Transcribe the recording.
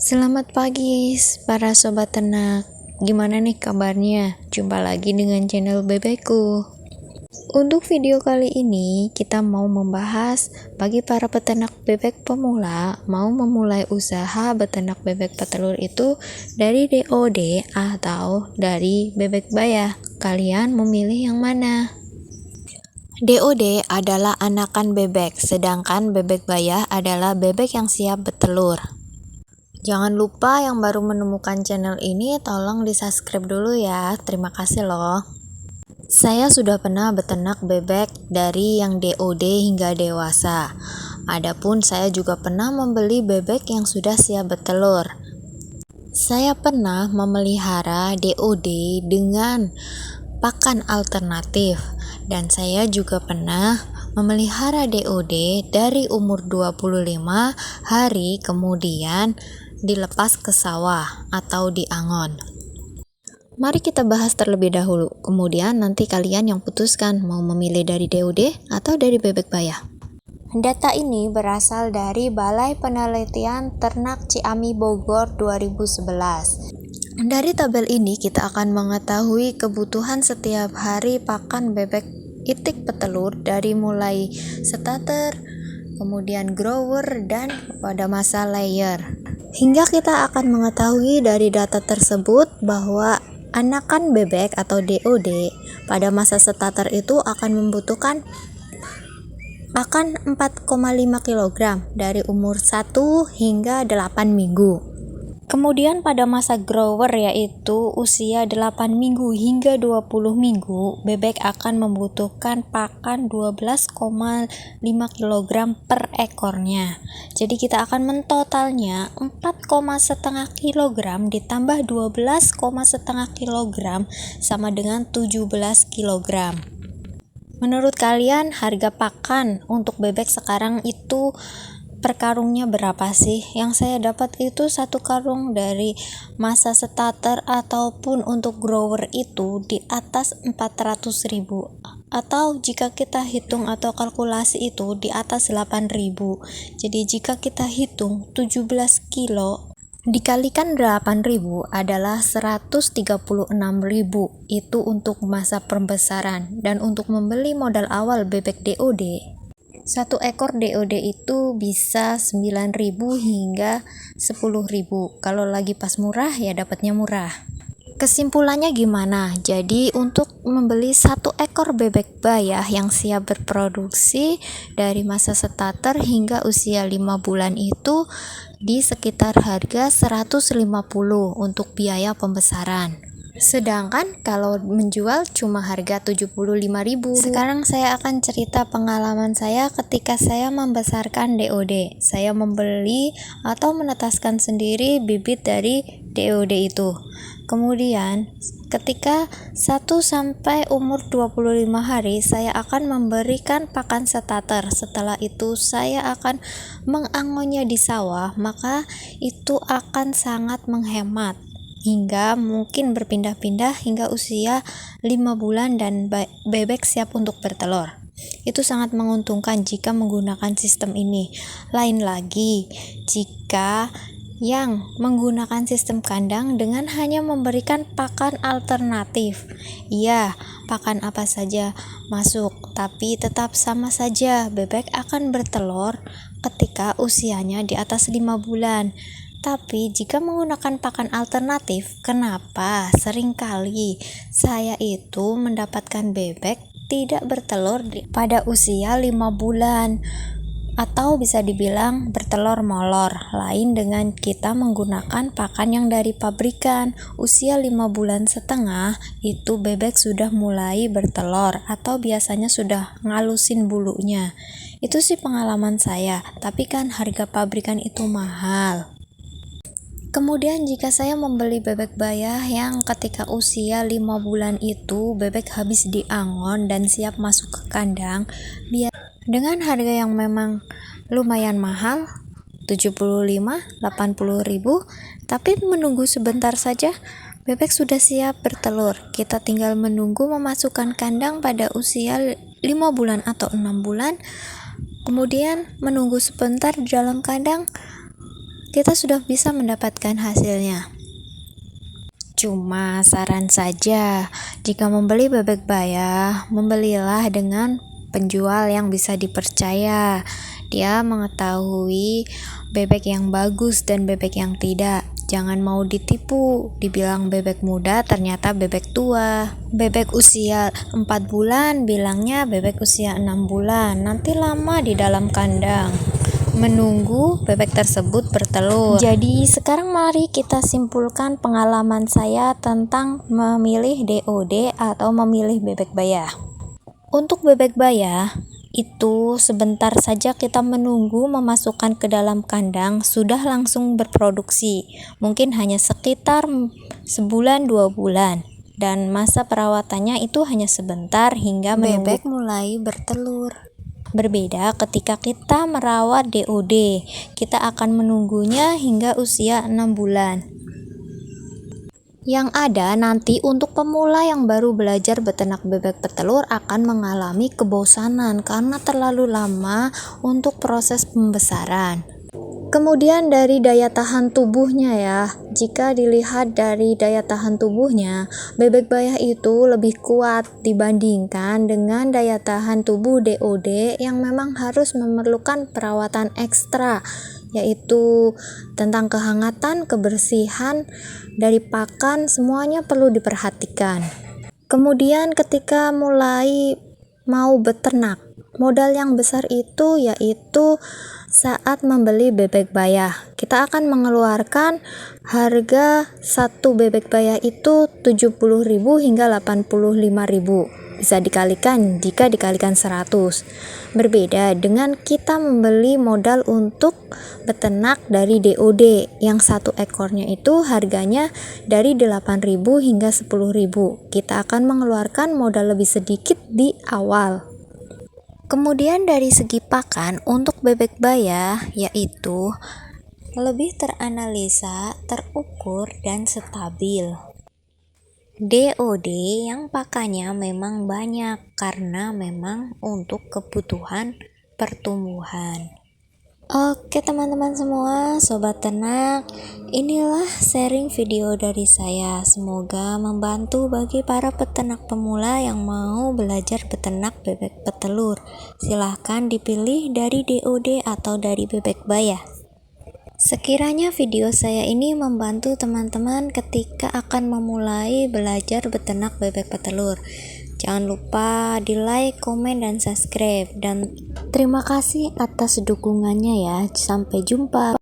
Selamat pagi para sobat ternak. Gimana nih kabarnya? Jumpa lagi dengan channel bebekku. Untuk video kali ini kita mau membahas bagi para peternak bebek pemula mau memulai usaha beternak bebek petelur itu dari DOD atau dari bebek bayah. Kalian memilih yang mana? DOD adalah anakan bebek, sedangkan bebek bayah adalah bebek yang siap bertelur. Jangan lupa yang baru menemukan channel ini tolong di-subscribe dulu ya. Terima kasih loh. Saya sudah pernah beternak bebek dari yang DOD hingga dewasa. Adapun saya juga pernah membeli bebek yang sudah siap bertelur. Saya pernah memelihara DOD dengan pakan alternatif, dan saya juga pernah memelihara DOD dari umur 25 hari kemudian dilepas ke sawah atau diangon. Mari kita bahas terlebih dahulu, kemudian nanti kalian yang putuskan mau memilih dari DOD atau dari bebek bayah. Data ini berasal dari Balai Penelitian Ternak Ciami Bogor 2011. Dari tabel ini kita akan mengetahui kebutuhan setiap hari pakan bebek itik petelur dari mulai starter, kemudian grower, dan pada masa layer. Hingga kita akan mengetahui dari data tersebut bahwa anakan bebek atau DOD pada masa starter itu akan membutuhkan pakan 4,5 kg dari umur 1 hingga 8 minggu. Kemudian pada masa grower yaitu usia 8 minggu hingga 20 minggu, bebek akan membutuhkan pakan 12,5 kg per ekornya. Jadi kita akan mentotalnya 4,5 kg ditambah 12,5 kg sama dengan 17 kg. Menurut kalian harga pakan untuk bebek sekarang itu per karungnya berapa sih? Yang saya dapat itu satu karung dari masa starter ataupun untuk grower itu di atas 400.000, atau jika kita hitung atau kalkulasi itu di atas 8.000. Jadi jika kita hitung 17 kilo dikalikan 8.000 adalah 136.000. Itu untuk masa pembesaran. Dan untuk membeli modal awal bebek DOD, satu ekor DOD itu bisa 9.000 hingga 10.000. Kalau lagi pas murah ya dapatnya murah. Kesimpulannya gimana? Jadi untuk membeli satu ekor bebek bayah yang siap berproduksi dari masa starter hingga usia 5 bulan itu di sekitar harga 150 untuk biaya pembesaran. Sedangkan kalau menjual cuma harga 75.000. Sekarang saya akan cerita pengalaman saya ketika saya membesarkan DOD. Saya membeli atau menetaskan sendiri bibit dari DOD itu. Kemudian ketika 1 sampai umur 25 hari saya akan memberikan pakan starter. Setelah itu saya akan mengangonnya di sawah, maka itu akan sangat menghemat hingga mungkin berpindah-pindah hingga usia 5 bulan dan bebek siap untuk bertelur. Itu sangat menguntungkan jika menggunakan sistem ini. Lain lagi jika yang menggunakan sistem kandang dengan hanya memberikan pakan alternatif. Iya, pakan apa saja masuk, tapi tetap sama saja bebek akan bertelur ketika usianya di atas 5 bulan. Tapi jika menggunakan pakan alternatif, kenapa seringkali saya itu mendapatkan bebek tidak bertelur pada usia 5 bulan, atau bisa dibilang bertelur molor. Lain dengan kita menggunakan pakan yang dari pabrikan. Usia 5 bulan setengah itu bebek sudah mulai bertelur atau biasanya sudah ngalusin bulunya. Itu sih pengalaman saya, tapi kan harga pabrikan itu mahal. Kemudian jika saya membeli bebek bayah yang ketika usia 5 bulan itu bebek habis diangon dan siap masuk ke kandang, dengan harga yang memang lumayan mahal, 75-80.000, tapi menunggu sebentar saja bebek sudah siap bertelur. Kita tinggal menunggu memasukkan kandang pada usia 5 bulan atau 6 bulan, kemudian menunggu sebentar di dalam kandang kita sudah bisa mendapatkan hasilnya. Cuma saran saja, jika membeli bebek bayah, membelilah dengan penjual yang bisa dipercaya. Dia mengetahui bebek yang bagus dan bebek yang tidak. Jangan mau ditipu, dibilang bebek muda ternyata bebek tua. Bebek usia 4 bulan bilangnya bebek usia 6 bulan. Nanti lama di dalam kandang menunggu bebek tersebut bertelur. Jadi sekarang mari kita simpulkan pengalaman saya tentang memilih DOD atau memilih bebek bayah. Untuk bebek bayah itu sebentar saja kita menunggu memasukkan ke dalam kandang sudah langsung berproduksi. Mungkin hanya sekitar sebulan 2 bulan. Dan masa perawatannya itu hanya sebentar hingga bebek mulai bertelur. Berbeda ketika kita merawat DOD, kita akan menunggunya hingga usia 6 bulan. Yang ada nanti untuk pemula yang baru belajar beternak bebek petelur akan mengalami kebosanan karena terlalu lama untuk proses pembesaran. Kemudian dari daya tahan tubuhnya ya, jika dilihat dari daya tahan tubuhnya, bebek bayah itu lebih kuat dibandingkan dengan daya tahan tubuh DOD yang memang harus memerlukan perawatan ekstra, yaitu tentang kehangatan, kebersihan, dari pakan, semuanya perlu diperhatikan. Kemudian ketika mulai mau beternak, modal yang besar itu yaitu saat membeli bebek bayah. Kita akan mengeluarkan harga satu bebek bayah itu 70.000 hingga 85.000. Bisa dikalikan jika dikalikan 100. Berbeda dengan kita membeli modal untuk beternak dari DOD yang satu ekornya itu harganya dari 8.000 hingga 10.000. Kita akan mengeluarkan modal lebih sedikit di awal. Kemudian dari segi pakan untuk bebek bayah yaitu lebih teranalisa, terukur, dan stabil. DOD yang pakannya memang banyak karena memang untuk kebutuhan pertumbuhan. Oke teman-teman semua, sobat ternak, inilah sharing video dari saya. Semoga membantu bagi para peternak pemula yang mau belajar beternak bebek petelur. Silahkan dipilih dari DOD atau dari bebek bayah. Sekiranya video saya ini membantu teman-teman ketika akan memulai belajar beternak bebek petelur, jangan lupa di like, komen, dan subscribe. Dan terima kasih atas dukungannya ya. Sampai jumpa.